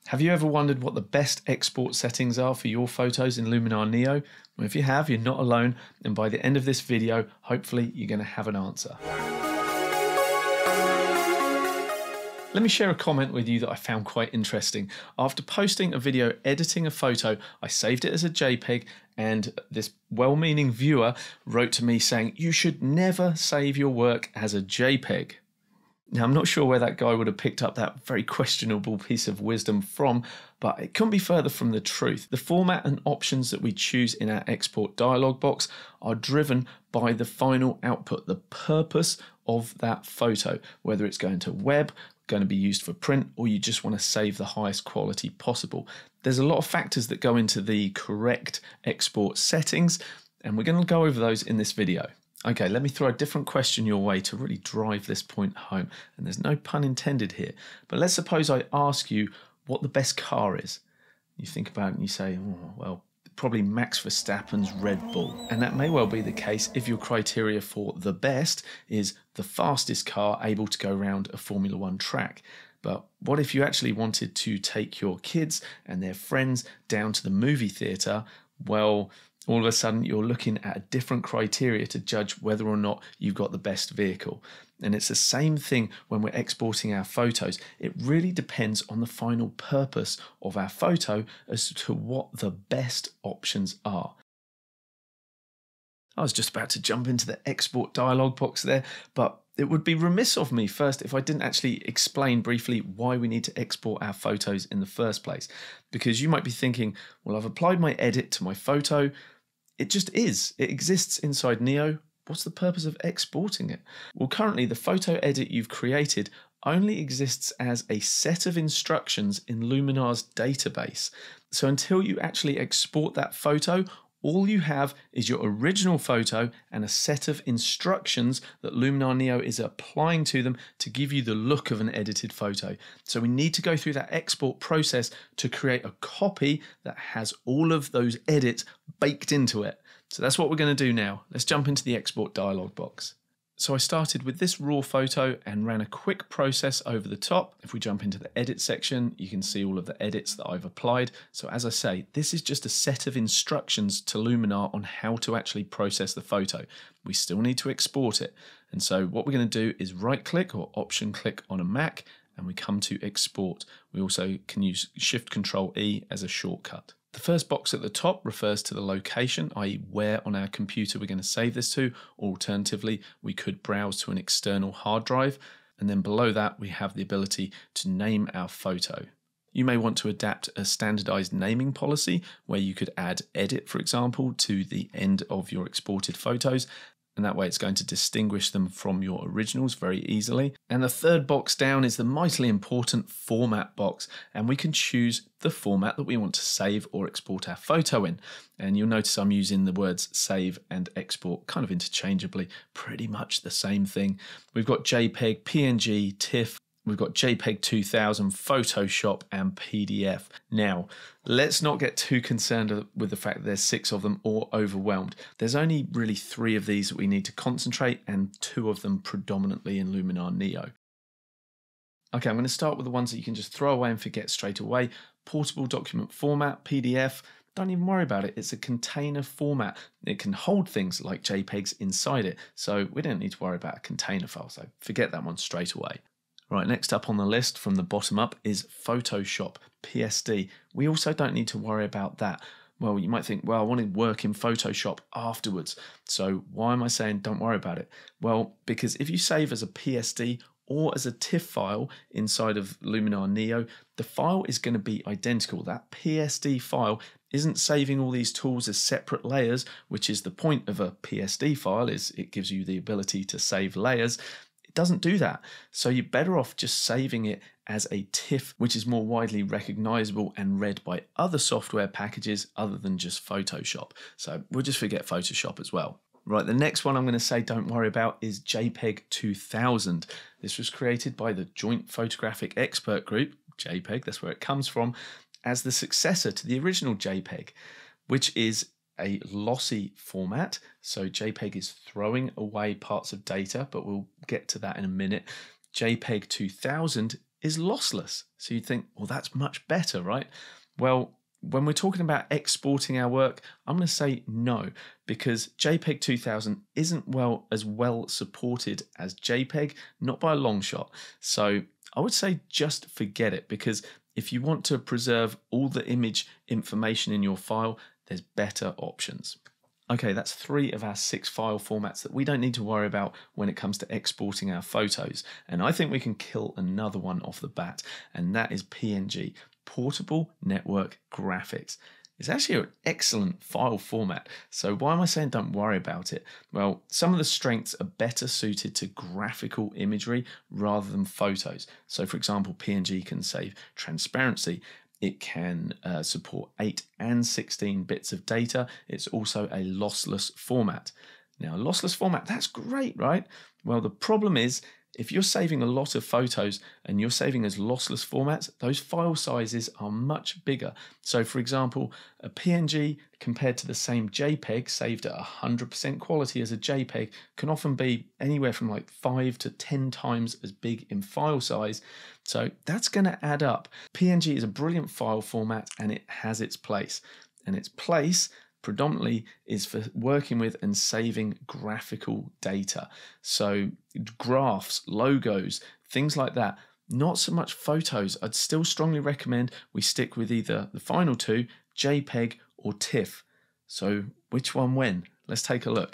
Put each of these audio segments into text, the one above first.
Have you ever wondered what the best export settings are for your photos in Luminar Neo? Well, if you have, you're not alone, and by the end of this video, hopefully you're going to have an answer. Let me share a comment with you that I found quite interesting. After posting a video editing a photo, I saved it as a JPEG, and this well-meaning viewer wrote to me saying, "You should never save your work as a JPEG." Now, I'm not sure where that guy would have picked up that very questionable piece of wisdom from, but it couldn't be further from the truth. The format and options that we choose in our export dialog box are driven by the final output, the purpose of that photo, whether it's going to web, going to be used for print, or you just want to save the highest quality possible. There's a lot of factors that go into the correct export settings, and we're going to go over those in this video. Okay, let me throw a different question your way to really drive this point home. And there's no pun intended here. But let's suppose I ask you what the best car is. You think about it and you say, oh, well, probably Max Verstappen's Red Bull. And that may well be the case if your criteria for the best is the fastest car able to go around a Formula One track. But what if you actually wanted to take your kids and their friends down to the movie theatre? Well, all of a sudden you're looking at a different criteria to judge whether or not you've got the best vehicle. And it's the same thing when we're exporting our photos. It really depends on the final purpose of our photo as to what the best options are. I was just about to jump into the export dialog box there, but it would be remiss of me first if I didn't actually explain briefly why we need to export our photos in the first place. Because you might be thinking, well, I've applied my edit to my photo. It just is. It exists inside Neo. What's the purpose of exporting it? Well, currently the photo edit you've created only exists as a set of instructions in Luminar's database. So until you actually export that photo, all you have is your original photo and a set of instructions that Luminar Neo is applying to them to give you the look of an edited photo. So we need to go through that export process to create a copy that has all of those edits baked into it. So that's what we're going to do now. Let's jump into the export dialog box. So I started with this raw photo and ran a quick process over the top. If we jump into the edit section, you can see all of the edits that I've applied. So as I say, this is just a set of instructions to Luminar on how to actually process the photo. We still need to export it. And so what we're going to do is right click or option click on a Mac and we come to export. We also can use Shift-Control-E as a shortcut. The first box at the top refers to the location, i.e. where on our computer we're going to save this to, or alternatively, we could browse to an external hard drive. And then below that, we have the ability to name our photo. You may want to adapt a standardized naming policy where you could add edit, for example, to the end of your exported photos. And that way it's going to distinguish them from your originals very easily. And the third box down is the mightily important format box, and we can choose the format that we want to save or export our photo in. And you'll notice I'm using the words save and export kind of interchangeably, pretty much the same thing. We've got JPEG, PNG, TIFF, we've got JPEG 2000, Photoshop, and PDF. Now, let's not get too concerned with the fact that there's 6 of them or overwhelmed. There's only really 3 of these that we need to concentrate, and 2 of them predominantly in Luminar Neo. Okay, I'm going to start with the ones that you can just throw away and forget straight away. Portable document format, PDF. Don't even worry about it. It's a container format. It can hold things like JPEGs inside it, so we don't need to worry about a container file, so forget that one straight away. Right, next up on the list from the bottom up is Photoshop, PSD. We also don't need to worry about that. Well, you might think, well, I want to work in Photoshop afterwards. So why am I saying don't worry about it? Well, because if you save as a PSD or as a TIFF file inside of Luminar Neo, the file is going to be identical. That PSD file isn't saving all these tools as separate layers, which is the point of a PSD file, is it gives you the ability to save layers. Doesn't do that. So you're better off just saving it as a TIFF, which is more widely recognizable and read by other software packages other than just Photoshop. So we'll just forget Photoshop as well. Right, the next one I'm going to say don't worry about is JPEG 2000. This was created by the Joint Photographic Expert Group, JPEG, that's where it comes from, as the successor to the original JPEG, which is a lossy format. So JPEG is throwing away parts of data, but we'll get to that in a minute. JPEG 2000 is lossless. So you'd think, well, that's much better, right? Well, when we're talking about exporting our work, I'm going to say no, because JPEG 2000 isn't as well supported as JPEG, not by a long shot. So I would say just forget it, because if you want to preserve all the image information in your file, there's better options. Okay, that's 3 of our 6 file formats that we don't need to worry about when it comes to exporting our photos. And I think we can kill another one off the bat, and that is PNG, Portable Network Graphics. It's actually an excellent file format. So why am I saying don't worry about it? Well, some of the strengths are better suited to graphical imagery rather than photos. So for example, PNG can save transparency. It can support 8 and 16 bits of data. It's also a lossless format. Now, a lossless format, that's great, right? Well, the problem is, if you're saving a lot of photos and you're saving as lossless formats, those file sizes are much bigger. So for example, a PNG compared to the same JPEG saved at 100% quality as a JPEG can often be anywhere from like 5 to 10 times as big in file size. So that's going to add up. PNG is a brilliant file format and it has its place. And its place predominantly is for working with and saving graphical data. So graphs, logos, things like that. Not so much photos. I'd still strongly recommend we stick with either the final 2, JPEG or TIFF. So which one when? Let's take a look.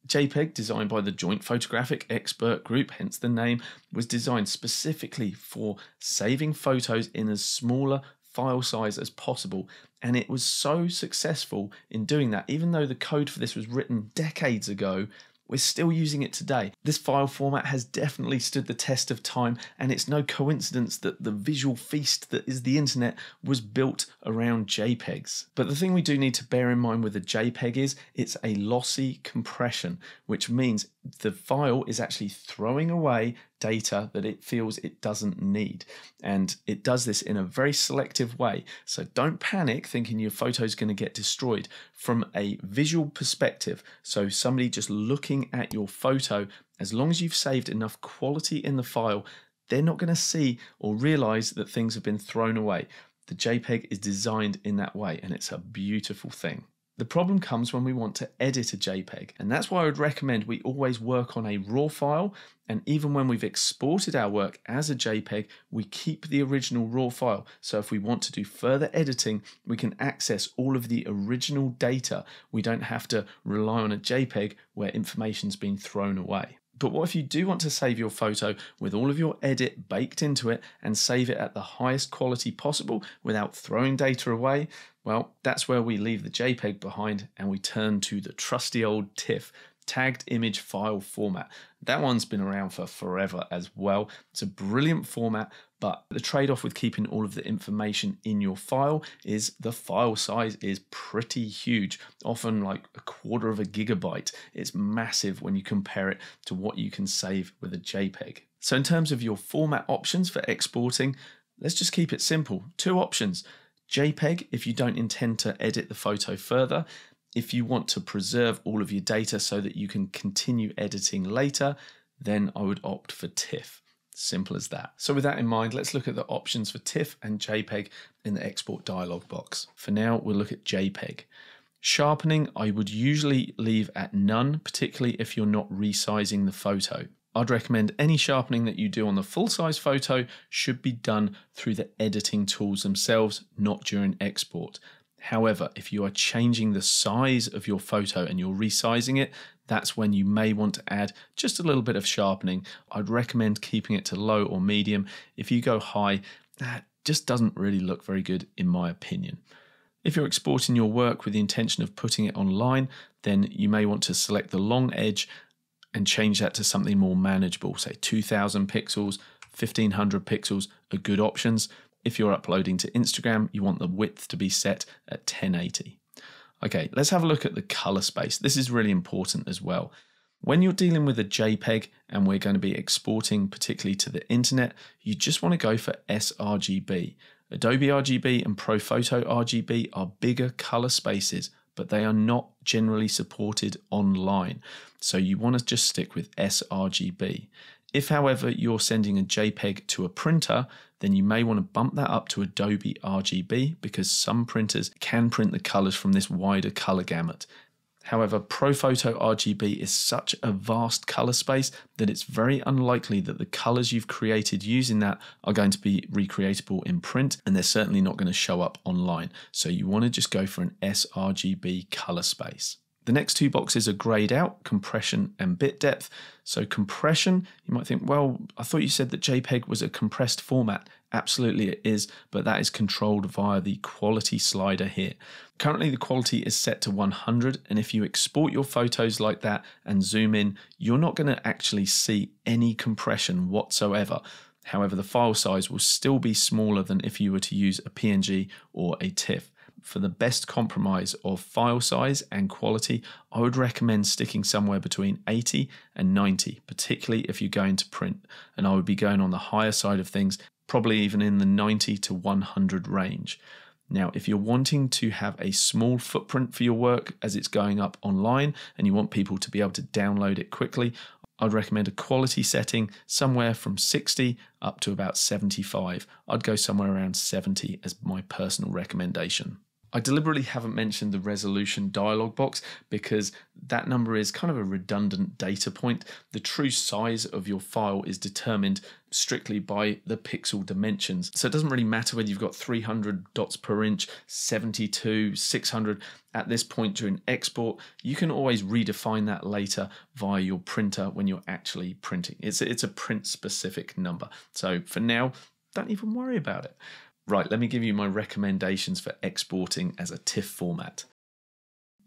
JPEG, designed by the Joint Photographic Expert Group, hence the name, was designed specifically for saving photos in as smaller file size as possible, and it was so successful in doing that. Even though the code for this was written decades ago, we're still using it today. This file format has definitely stood the test of time, and it's no coincidence that the visual feast that is the internet was built around JPEGs. But the thing we do need to bear in mind with a JPEG is it's a lossy compression, which means the file is actually throwing away data that it feels it doesn't need. And it does this in a very selective way. So don't panic thinking your photo is going to get destroyed. From a visual perspective, so somebody just looking at your photo, as long as you've saved enough quality in the file, they're not going to see or realize that things have been thrown away. The JPEG is designed in that way, and it's a beautiful thing. The problem comes when we want to edit a JPEG, and that's why I would recommend we always work on a RAW file, and even when we've exported our work as a JPEG, we keep the original RAW file. So if we want to do further editing, we can access all of the original data. We don't have to rely on a JPEG where information's been thrown away. But what if you do want to save your photo with all of your edit baked into it and save it at the highest quality possible without throwing data away? Well, that's where we leave the JPEG behind and we turn to the trusty old TIFF, tagged image file format. That one's been around for forever as well. It's a brilliant format, but the trade-off with keeping all of the information in your file is the file size is pretty huge, often like 1/4 GB. It's massive when you compare it to what you can save with a JPEG. So in terms of your format options for exporting, let's just keep it simple. 2 options. JPEG if you don't intend to edit the photo further. If you want to preserve all of your data so that you can continue editing later, then I would opt for TIFF. Simple as that. So with that in mind, let's look at the options for TIFF and JPEG in the export dialog box. For now, we'll look at JPEG. Sharpening, I would usually leave at none, particularly if you're not resizing the photo. I'd recommend any sharpening that you do on the full-size photo should be done through the editing tools themselves, not during export. However, if you are changing the size of your photo and you're resizing it, that's when you may want to add just a little bit of sharpening. I'd recommend keeping it to low or medium. If you go high, that just doesn't really look very good in my opinion. If you're exporting your work with the intention of putting it online, then you may want to select the long edge and change that to something more manageable. Say 2000 pixels, 1500 pixels are good options. If you're uploading to Instagram, you want the width to be set at 1080. Okay, let's have a look at the color space. This is really important as well. When you're dealing with a JPEG and we're going to be exporting particularly to the internet, you just want to go for sRGB. Adobe RGB and ProPhoto RGB are bigger color spaces, but they are not generally supported online. So you want to just stick with sRGB. If, however, you're sending a JPEG to a printer, then you may want to bump that up to Adobe RGB because some printers can print the colors from this wider color gamut. However, ProPhoto RGB is such a vast color space that it's very unlikely that the colors you've created using that are going to be recreatable in print, and they're certainly not going to show up online. So you want to just go for an sRGB color space. The next two boxes are grayed out, compression and bit depth. So compression, you might think, well, I thought you said that JPEG was a compressed format. Absolutely it is, but that is controlled via the quality slider here. Currently the quality is set to 100, and if you export your photos like that and zoom in, you're not going to actually see any compression whatsoever. However, the file size will still be smaller than if you were to use a PNG or a TIFF. For the best compromise of file size and quality, I would recommend sticking somewhere between 80 and 90, particularly if you're going to print. And I would be going on the higher side of things, probably even in the 90 to 100 range. Now, if you're wanting to have a small footprint for your work as it's going up online and you want people to be able to download it quickly, I'd recommend a quality setting somewhere from 60 up to about 75. I'd go somewhere around 70 as my personal recommendation. I deliberately haven't mentioned the resolution dialog box because that number is kind of a redundant data point. The true size of your file is determined strictly by the pixel dimensions. So it doesn't really matter whether you've got 300 dots per inch, 72, 600. At this point during export, you can always redefine that later via your printer when you're actually printing. It's a print specific number. So for now, don't even worry about it. Right, let me give you my recommendations for exporting as a TIFF format.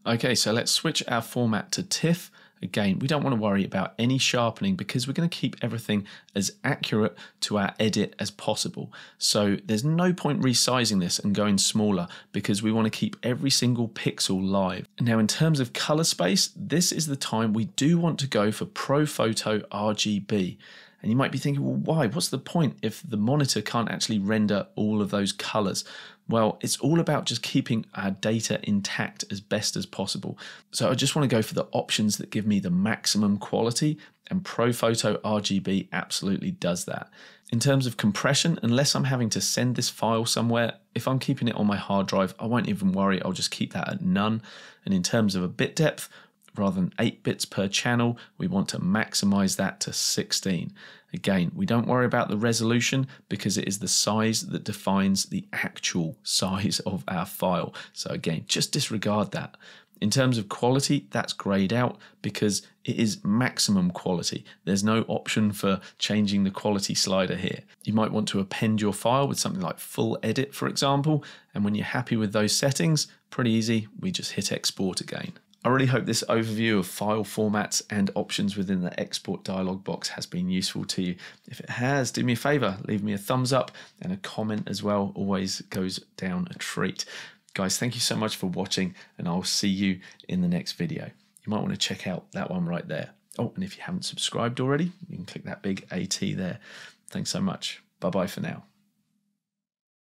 Okay, so let's switch our format to TIFF. Again, we don't want to worry about any sharpening because we're going to keep everything as accurate to our edit as possible. So there's no point resizing this and going smaller because we want to keep every single pixel live. Now, in terms of color space, this is the time we do want to go for ProPhoto RGB. And you might be thinking, well, why? What's the point if the monitor can't actually render all of those colors? Well, it's all about just keeping our data intact as best as possible. So I just want to go for the options that give me the maximum quality, and ProPhoto RGB absolutely does that. In terms of compression, unless I'm having to send this file somewhere, if I'm keeping it on my hard drive, I won't even worry. I'll just keep that at none. And in terms of a bit depth, rather than 8 bits per channel, we want to maximize that to 16. Again, we don't worry about the resolution because it is the size that defines the actual size of our file. So again, just disregard that. In terms of quality, that's grayed out because it is maximum quality. There's no option for changing the quality slider here. You might want to append your file with something like full edit, for example, and when you're happy with those settings, pretty easy, we just hit export again. I really hope this overview of file formats and options within the export dialog box has been useful to you. If it has, do me a favor, leave me a thumbs up and a comment as well. Always goes down a treat. Guys, thank you so much for watching, and I'll see you in the next video. You might want to check out that one right there. Oh, and if you haven't subscribed already, you can click that big AT there. Thanks so much. Bye-bye for now.